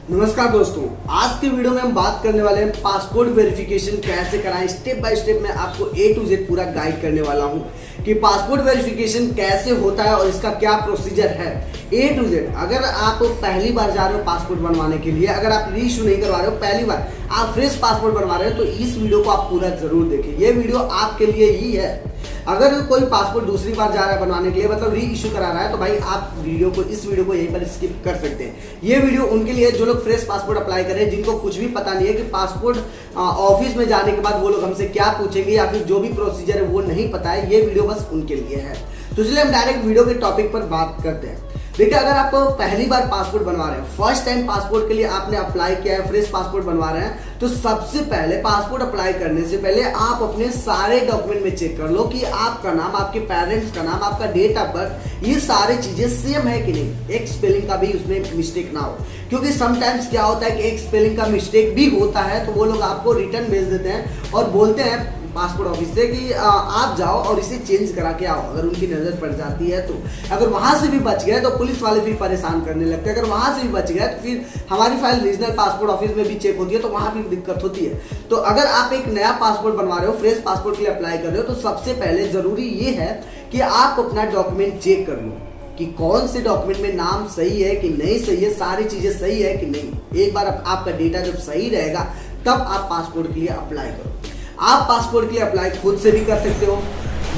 नमस्कार दोस्तों, आज के वीडियो में हम बात करने वाले हैं पासपोर्ट वेरिफिकेशन कैसे कराएं। स्टेप बाय स्टेप मैं आपको A to Z पूरा गाइड करने वाला हूं कि पासपोर्ट वेरिफिकेशन कैसे होता है और इसका क्या प्रोसीजर है। A to Z अगर आप पहली बार जा रहे हो पासपोर्ट बनवाने के लिए, अगर आप री इशू नहीं करवा रहे हो, पहली बार आप फ्रेश पासपोर्ट बनवा रहे हो, तो इस वीडियो को आप पूरा जरूर देखें। ये वीडियो आपके लिए ही है। अगर कोई पासपोर्ट दूसरी बार जा रहा है बनवाने के लिए, मतलब री इशू करा रहा है, तो भाई आप इस वीडियो को यहीं पर स्किप कर सकते हैं। ये वीडियो उनके लिए जो लोग फ्रेश पासपोर्ट अप्लाई कर रहे हैं, जिनको कुछ भी पता नहीं है कि पासपोर्ट ऑफिस में जाने के बाद वो लोग हमसे क्या पूछेंगे या फिर जो भी प्रोसीजर है वो नहीं पता है। ये वीडियो बस उनके लिए है। तो चलिए हम डायरेक्ट वीडियो के टॉपिक पर बात करते हैं। देखिए, अगर आप पहली बार पासपोर्ट बनवा रहे हैं, फर्स्ट टाइम पासपोर्ट के लिए आपने अप्लाई किया है, फ्रेश पासपोर्ट बनवा रहे हैं, तो सबसे पहले पासपोर्ट अप्लाई करने से पहले आप अपने सारे डॉक्यूमेंट में चेक कर लो कि आपका नाम, आपके पेरेंट्स का नाम, आपका डेट ऑफ बर्थ, ये सारी चीजें सेम है कि नहीं। एक स्पेलिंग का भी उसमें मिस्टेक ना हो, क्योंकि समटाइम्स क्या होता है कि एक स्पेलिंग का मिस्टेक भी होता है, तो वो लोग आपको रिटर्न भेज देते हैं और बोलते हैं पासपोर्ट ऑफिस से कि आप जाओ और इसे चेंज करा के आओ। अगर उनकी नजर पड़ जाती है तो, अगर वहां से भी बच गए तो पुलिस वाले फिर परेशान करने लगते हैं। अगर वहां से भी बच गए तो फिर हमारी फाइल रीजनल पासपोर्ट ऑफिस में भी चेक होती है, तो वहां भी दिक्कत होती है। तो अगर आप एक नया पासपोर्ट बनवा रहे हो, फ्रेश पासपोर्ट के लिए अप्लाई कर रहे हो, तो सबसे पहले जरूरी ये है कि आप अपना डॉक्यूमेंट चेक कर लो कि कौन से डॉक्यूमेंट में नाम सही है कि नहीं सही है, सारी चीजें सही है कि नहीं। एक बार आपका डेटा जब सही रहेगा तब आप पासपोर्ट के लिए अप्लाई करो। आप पासपोर्ट के लिए अप्लाई खुद से भी कर सकते हो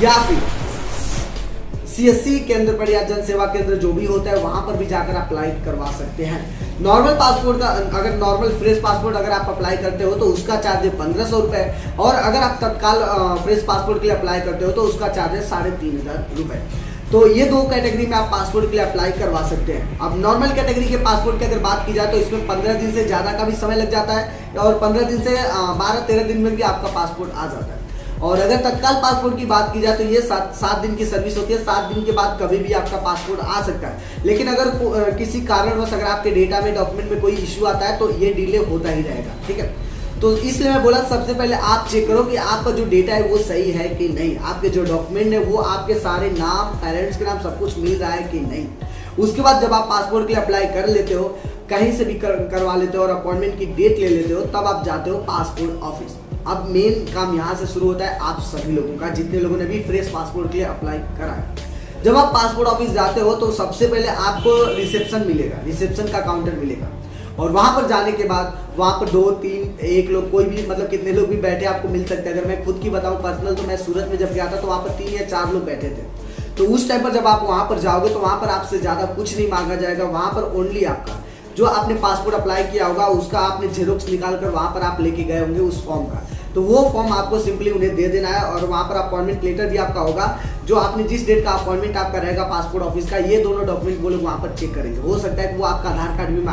या फिर CSC केंद्र पर या जन सेवा केंद्र जो भी होता है वहां पर भी जाकर अप्लाई करवा सकते हैं। नॉर्मल पासपोर्ट का, अगर नॉर्मल फ्रेश पासपोर्ट अगर आप अप्लाई करते हो तो उसका चार्ज है 1500 रुपए, और अगर आप तत्काल फ्रेश पासपोर्ट के लिए अप्लाई करते हो तो उसका चार्ज है 3500 रुपए। तो ये दो कैटेगरी में आप पासपोर्ट के लिए अप्लाई करवा सकते हैं। अब नॉर्मल कैटेगरी के पासपोर्ट की अगर बात की जाए तो इसमें 15 दिन से ज़्यादा का भी समय लग जाता है, और 15 दिन से 12-13 दिन में भी आपका पासपोर्ट आ जाता है। और अगर तत्काल पासपोर्ट की बात की जाए तो ये 7 दिन की सर्विस होती है। 7 दिन के बाद कभी भी आपका पासपोर्ट आ सकता है। लेकिन अगर किसी कारणवश अगर आपके डेटा में, डॉक्यूमेंट में कोई इश्यू आता है तो ये डिले होता ही रहेगा, ठीक है। तो इसलिए मैं बोला सबसे पहले आप चेक करो कि आपका जो डेटा है वो सही है कि नहीं, आपके जो डॉक्यूमेंट है वो आपके सारे नाम, पेरेंट्स के नाम सब कुछ मिल रहा है कि नहीं। उसके बाद जब आप पासपोर्ट के लिए अप्लाई कर लेते हो, कहीं से भी करवा लेते हो और अपॉइंटमेंट की डेट ले लेते हो, तब आप जाते हो पासपोर्ट ऑफिस। अब मेन काम यहाँ से शुरू होता है आप सभी लोगों का, जितने लोगों ने भी फ्रेश पासपोर्ट के लिए अप्लाई करा है। जब आप पासपोर्ट ऑफिस जाते हो तो सबसे पहले आपको रिसेप्शन मिलेगा, रिसेप्शन का काउंटर मिलेगा, और वहां पर जाने के बाद वहां पर 2-3 1 लोग, कोई भी मतलब कितने लोग भी बैठे आपको मिल सकते हैं। अगर मैं खुद की बताऊं पर्सनल, तो मैं सूरत में जब गया था तो वहां पर 3 या 4 लोग बैठे थे। तो उस टाइम पर जब आप वहां पर जाओगे तो वहां पर आपसे ज्यादा कुछ नहीं मांगा जाएगा। वहां पर ओनली आपका जो आपने पासपोर्ट अप्लाई किया होगा उसका आपने जेरोक्स निकाल कर वहां पर आप लेके गए होंगे उस फॉर्म का, तो वो फॉर्म आपको सिंपली उन्हें दे देना है। और वहां पर अपॉइंटमेंट लेटर भी आपका होगा, जो आपने जिस डेट का अपॉइंटमेंट आपका रहेगा पासपोर्ट ऑफिस का, ये दोनों डॉक्यूमेंट वो लोग वहां पर चेक करेंगे। हो सकता है कि वो आपका आधार कार्ड भी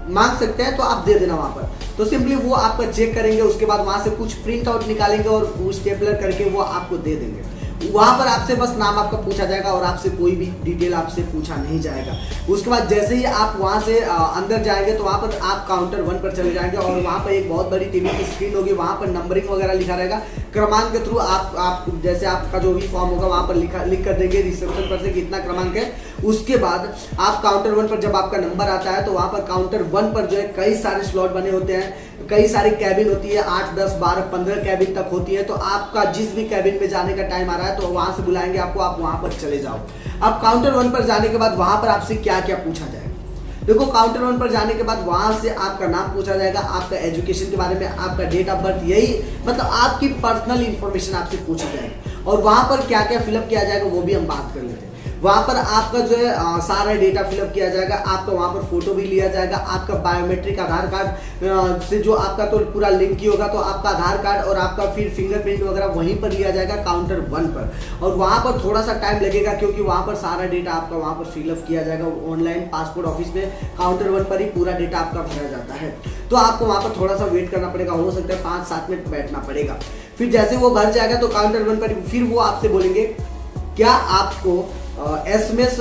मांग सकते हैं, तो आप दे देना वहां पर। तो सिंपली वो आपका चेक करेंगे, उसके बाद वहां से कुछ प्रिंट आउट निकालेंगे और वो स्टेपलर करके वो आपको दे देंगे। वहां पर आपसे बस नाम आपका पूछा जाएगा और आपसे कोई भी डिटेल आपसे पूछा नहीं जाएगा। उसके बाद जैसे ही आप वहां से अंदर जाएंगे तो वहां पर आप काउंटर 1 पर चले जाएंगे, और वहां पर एक बहुत बड़ी टीवी की स्क्रीन होगी, वहां पर नंबरिंग वगैरह लिखा रहेगा। क्रमांक के थ्रू आप जैसे आपका जो भी फॉर्म होगा वहां पर लिख कर देंगे रिसेप्शन पर से कितना क्रमांक है। उसके बाद आप काउंटर 1 पर जब आपका नंबर आता है तो वहां पर काउंटर 1 पर जो है कई सारे स्लॉट बने होते हैं, कई सारी कैबिन होती है, 8, 10, 12, 15 कैबिन तक होती है। तो आपका जिस भी कैबिन में जाने का टाइम आ रहा है तो वहां से बुलाएंगे आपको, आप वहां पर चले जाओ। अब काउंटर 1 पर जाने के बाद वहां पर आपसे क्या क्या पूछा जाएगा। देखो, काउंटर 1 पर जाने के बाद वहां से आपका नाम पूछा जाएगा, आपका एजुकेशन के बारे में, आपका डेट ऑफ बर्थ, यही मतलब आपकी पर्सनल इंफॉर्मेशन आपसे पूछी जाएगी। और वहां पर क्या क्या फिलअप किया जाएगा वो भी हम बात कर लेते हैं। वहां पर आपका जो है सारा डेटा फिलअप किया जाएगा, आपका वहां पर फोटो भी लिया जाएगा, आपका बायोमेट्रिक आधार कार्ड से जो आपका तो पूरा लिंक ही होगा, तो आपका आधार कार्ड और आपका फिर फिंगरप्रिंट वगैरह वहीं पर लिया जाएगा काउंटर 1 पर। और वहां पर थोड़ा सा टाइम लगेगा क्योंकि वहां पर सारा डेटा आपका वहां पर फिलअप किया जाएगा ऑनलाइन। पासपोर्ट ऑफिस में काउंटर 1 पर ही पूरा डेटा आपका भरा जाता है, तो आपको वहां पर थोड़ा सा वेट करना पड़ेगा, हो सकता है 5-7 मिनट बैठना पड़ेगा। फिर जैसे वो भर जाएगा तो काउंटर 1 पर फिर वो आपसे बोलेंगे क्या आपको SMS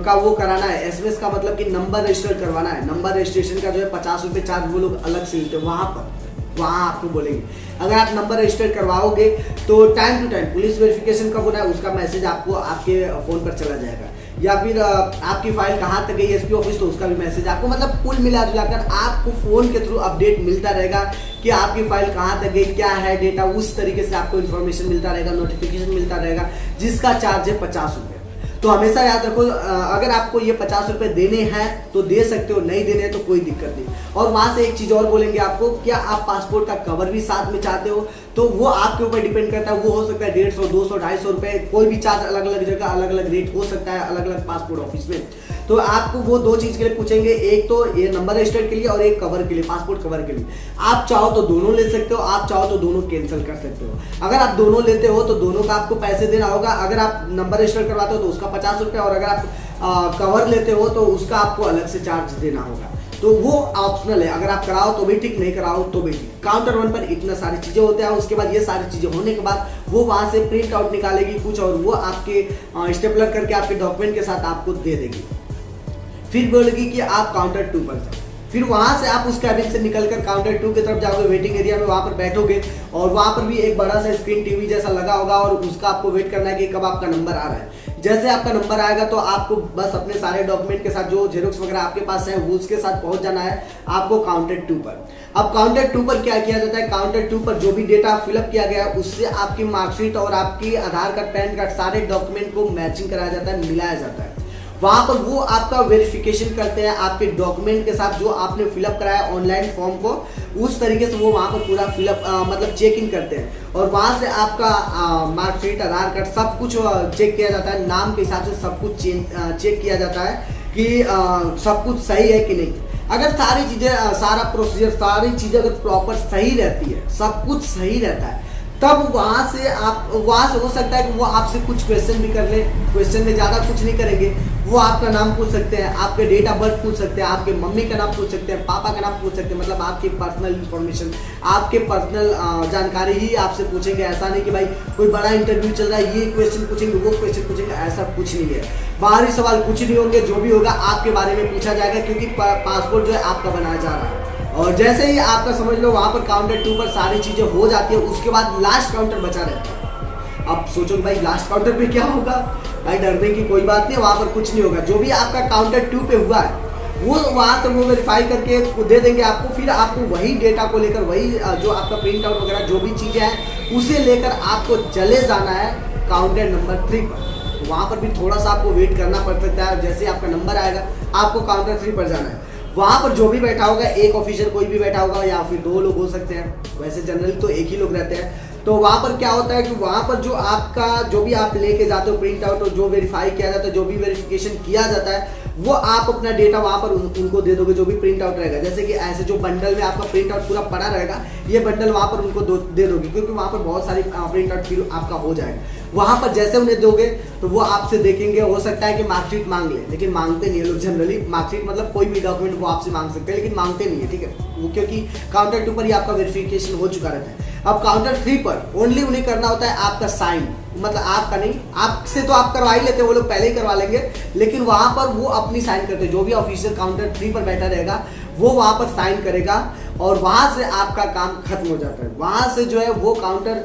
का वो कराना है। SMS का मतलब कि नंबर रजिस्टर करवाना है। नंबर रजिस्ट्रेशन का जो है 50 रुपये चार्ज वो लोग अलग से लेते हैं वहाँ आपको बोलेंगे। अगर आप नंबर रजिस्टर करवाओगे तो time to time police verification कब होना है उसका मैसेज आपको आपके फ़ोन पर चला जाएगा। या फिर आपकी फाइल कहाँ तक गई एसपी ऑफिस तो उसका भी मैसेज आपको, मतलब कुल मिला जुलाकर आपको फोन के थ्रू अपडेट मिलता रहेगा कि आपकी फाइल कहाँ तक गई, क्या है डेटा, उस तरीके से आपको इन्फॉर्मेशन मिलता रहेगा, नोटिफिकेशन मिलता रहेगा, जिसका चार्ज है 50 रुपये। तो हमेशा याद रखो, अगर आपको ये 50 रुपये देने हैं तो दे सकते हो, नहीं देने हैं तो कोई दिक्कत नहीं। और वहां से एक चीज और बोलेंगे आपको, क्या आप पासपोर्ट का कवर भी साथ में चाहते हो तो वो आपके ऊपर डिपेंड करता है। वो हो सकता है 150, 200, 250 रुपए, कोई भी चार्ज अलग अलग जगह अलग अलग रेट हो सकता है अलग अलग पासपोर्ट ऑफिस में। तो आपको वो दो चीज के लिए पूछेंगे, एक तो ये नंबर रजिस्टर के लिए और एक कवर के लिए, पासपोर्ट कवर के लिए। आप चाहो तो दोनों ले सकते हो, आप चाहो तो दोनों कैंसिल कर सकते हो। अगर आप दोनों लेते हो तो दोनों का आपको पैसे देना होगा। अगर आप नंबर रजिस्टर करवाते हो तो उसका 50 रुपये, और अगर आप कवर लेते हो तो उसका आपको अलग से चार्ज देना होगा। तो वो ऑप्शनल है, अगर आप कराओ तो भी ठीक, नहीं कराओ तो भी ठीक। काउंटर 1 पर इतना सारी चीजें होते हैं। उसके बाद ये सारी चीजें होने के बाद वो वहां से प्रिंट आउट निकालेगी कुछ, और वो आपके स्टेपलर करके आपके डॉक्यूमेंट के साथ आपको दे देगी। फिर बोलेगी कि आप काउंटर 2 पर जाओ। फिर वहां से आप उस कैबिन से निकलकर काउंटर 2 की तरफ जाओगे, वेटिंग एरिया में वहां पर बैठोगे, और वहां पर भी एक बड़ा सा स्क्रीन टीवी जैसा लगा होगा, और उसका आपको वेट करना है कि कब आपका नंबर आ रहा है। जैसे आपका नंबर आएगा तो आपको बस अपने सारे डॉक्यूमेंट के साथ जो जेरोक्स वगैरह आपके पास है वो उसके साथ पहुंच जाना है आपको काउंटर 2 पर। अब काउंटर 2 पर क्या किया जाता है, काउंटर 2 पर जो भी डेटा फिलअप किया गया है उससे आपकी मार्कशीट और आपकी आधार कार्ड, पैन कार्ड, सारे डॉक्यूमेंट को मैचिंग कराया जाता है, मिलाया जाता है। वहां पर वो आपका वेरिफिकेशन करते हैं आपके डॉक्यूमेंट के साथ, जो आपने फिलअप कराया ऑनलाइन फॉर्म को, उस तरीके से वो वहां पर पूरा फिलअप मतलब चेक इन करते हैं। और वहां से आपका मार्कशीट, आधार कार्ड, सब कुछ चेक किया जाता है, नाम के हिसाब से सब कुछ चेक किया जाता है कि सब कुछ सही है कि नहीं। अगर सारी चीजें, सारा प्रोसीजर, सारी चीजें अगर प्रॉपर सही रहती है, सब कुछ सही रहता है, तब वहां से हो सकता है कि वो आपसे कुछ क्वेश्चन भी कर ले। क्वेश्चन में ज्यादा कुछ नहीं करेंगे, वो आपका नाम पूछ सकते हैं, आपके डेट ऑफ बर्थ पूछ सकते हैं, आपके मम्मी का नाम पूछ सकते हैं, पापा का नाम पूछ सकते हैं, मतलब आपकी पर्सनल इंफॉर्मेशन, आपके पर्सनल जानकारी ही आपसे पूछेंगे। ऐसा नहीं कि भाई कोई बड़ा इंटरव्यू चल रहा है, ये क्वेश्चन पूछेंगे, वो क्वेश्चन पूछेंगे, ऐसा कुछ नहीं है। बाहरी सवाल कुछ नहीं होंगे, जो भी होगा आपके बारे में पूछा जाएगा, क्योंकि पासपोर्ट जो है आपका बनाया जा रहा है। और जैसे ही आपका समझ लो वहां पर काउंटर 2 पर सारी चीजें हो जाती है, उसके बाद लास्ट काउंटर बचा रहता है। अब सोचो भाई लास्ट काउंटर पे क्या होगा, भाई डरने की कोई बात नहीं, वहां पर कुछ नहीं होगा। जो भी आपका काउंटर 2 पे हुआ है वो वहां से वो वेरीफाई करके दे देंगे आपको। फिर आपको वही डेटा को लेकर, वही जो आपका प्रिंट आउट वगैरह जो भी चीजें हैं उसे लेकर आपको चले जाना है काउंटर नंबर 3 पर। वहां पर भी थोड़ा सा आपको वेट करना पड़ सकता है। जैसे आपका नंबर आएगा आपको काउंटर 3 पर जाना है। वहां पर जो भी बैठा होगा, एक ऑफिसर कोई भी बैठा होगा या फिर 2 लोग हो सकते हैं, वैसे जनरली तो एक ही लोग रहते हैं। तो वहां पर क्या होता है कि वहां पर जो आपका, जो भी आप लेके जाते हो प्रिंट आउट, और जो वेरीफाई किया जाता है, जो भी वेरिफिकेशन किया जाता है, वो आप अपना डेटा वहां पर उनको दे दोगे, जो भी प्रिंट आउट रहेगा। जैसे कि ऐसे जो बंडल में आपका प्रिंट आउट पूरा पड़ा रहेगा, ये बंडल वहां पर उनको दे दोगे, क्योंकि वहां पर बहुत सारी प्रिंट आउट फिर आपका हो जाएगा। वहां पर जैसे उन्हें दोगे तो वो आपसे देखेंगे, हो सकता है कि मार्कशीट मांग ले, लेकिन मांगते नहीं है लोग जनरली। मार्कशीट मतलब कोई भी डॉक्यूमेंट वो आपसे मांग सकते हैं, लेकिन मांगते नहीं है, ठीक है, वो क्योंकि काउंटर 2 पर ही आपका वेरिफिकेशन हो चुका रहता है। अब काउंटर 3 पर ओनली उन्हें करना होता है आपका साइन, मतलब आपका नहीं, आपसे तो आप करवा ही लेते हैं, वो लोग पहले ही करवा लेंगे, लेकिन वहां पर वो अपनी साइन करते हैं। जो भी ऑफिसर काउंटर 3 पर बैठा रहेगा वो वहां पर साइन करेगा, और वहां से आपका काम खत्म हो जाता है। वहां से जो है वो काउंटर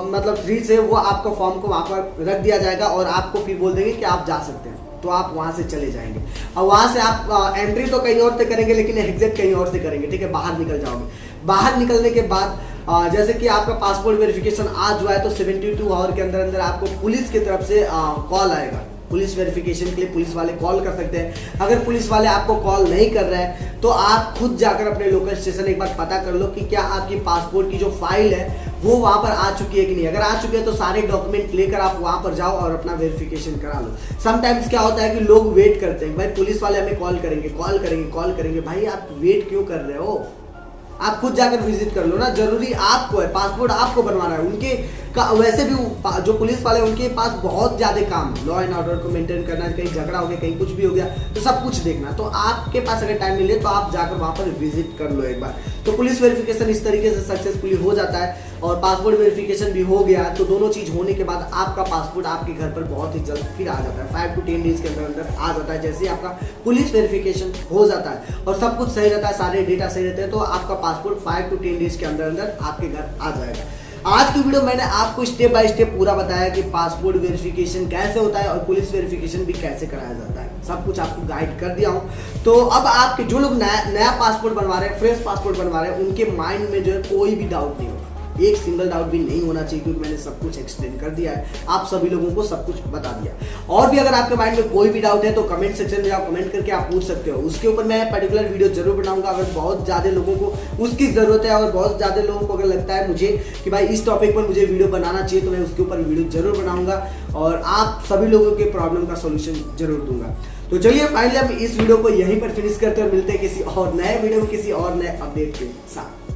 मतलब 3 से वो आपका फॉर्म को वहां पर रख दिया जाएगा, और आपको फिर बोल देंगे कि आप जा सकते हैं। तो आप वहां से चले जाएंगे, और वहां से आप एंट्री तो कहीं और से करेंगे, लेकिन एग्जिट कहीं और से करेंगे, ठीक है, बाहर निकल जाओगे। बाहर निकलने के बाद जैसे कि आपका पासपोर्ट वेरिफिकेशन आज हुआ है, तो 72 आवर के अंदर अंदर आपको पुलिस की तरफ से कॉल आएगा। पुलिस वेरिफिकेशन के लिए पुलिस वाले कॉल कर सकते हैं। अगर पुलिस वाले आपको कॉल नहीं कर रहे हैं तो आप खुद जाकर अपने लोकल स्टेशन एक बार पता कर लो कि क्या आपकी पासपोर्ट की जो फाइल है वो वहां पर आ चुकी है कि नहीं। अगर आ चुकी है तो सारे डॉक्यूमेंट लेकर आप वहां पर जाओ और अपना वेरिफिकेशन करा लो। समटाइम्स क्या होता है कि लोग वेट करते हैं, भाई पुलिस वाले हमें कॉल करेंगे, कॉल करेंगे, कॉल करेंगे। भाई आप वेट क्यों कर रहे हो, आप खुद जाकर विजिट कर लो ना। जरूरी आपको है, पासपोर्ट आपको बनवाना है। उनके वैसे भी जो पुलिस वाले उनके पास बहुत ज्यादा काम है, लॉ एंड ऑर्डर को मेंटेन करना, कहीं झगड़ा हो गया, कहीं कुछ भी हो गया तो सब कुछ देखना। तो आपके पास अगर टाइम मिले तो आप जाकर वहां पर विजिट कर लो एक बार। तो पुलिस वेरिफिकेशन इस तरीके से सक्सेसफुली हो जाता है, और पासपोर्ट वेरिफिकेशन भी हो गया। तो दोनों चीज होने के बाद आपका पासपोर्ट आपके घर पर बहुत ही जल्द फिर आ जाता है, 5 to 10 डेज के अंदर अंदर आ जाता है। जैसे आपका पुलिस वेरिफिकेशन हो जाता है और सब कुछ सही रहता है, सारे डेटा सही रहते हैं, तो आपका पासपोर्ट 5 to 10 डेज के अंदर अंदर आपके घर आ जाएगा। आज की वीडियो मैंने आपको स्टेप बाय स्टेप पूरा बताया कि पासपोर्ट वेरिफिकेशन कैसे होता है और पुलिस वेरिफिकेशन भी कैसे कराया जाता है, सब कुछ आपको गाइड कर दिया हूँ। तो अब आपके जो लोग नया पासपोर्ट बनवा रहे हैं, फ्रेश पासपोर्ट बनवा रहे हैं, उनके माइंड में जो है कोई भी डाउट नहीं होगा, एक सिंगल डाउट भी नहीं होना चाहिए, क्योंकि मैंने सब कुछ एक्सप्लेन कर दिया है, आप सभी लोगों को सब कुछ बता दिया। और भी अगर आपके माइंड में कोई भी डाउट है तो कमेंट सेक्शन में आप कमेंट करके आप पूछ सकते हो, उसके ऊपर मैं पर्टिकुलर वीडियो जरूर बनाऊंगा। अगर बहुत ज़्यादा लोगों को उसकी ज़रूरत है और बहुत ज़्यादा लोगों को अगर लगता है मुझे कि भाई इस टॉपिक पर मुझे वीडियो बनाना चाहिए, तो मैं उसके ऊपर वीडियो जरूर बनाऊंगा और आप सभी लोगों के प्रॉब्लम का सोल्यूशन जरूर दूंगा। तो चलिए फाइनली हम इस वीडियो को यहीं पर फिनिश करते हैं और मिलते हैं किसी और नए वीडियो में किसी और नए अपडेट के साथ।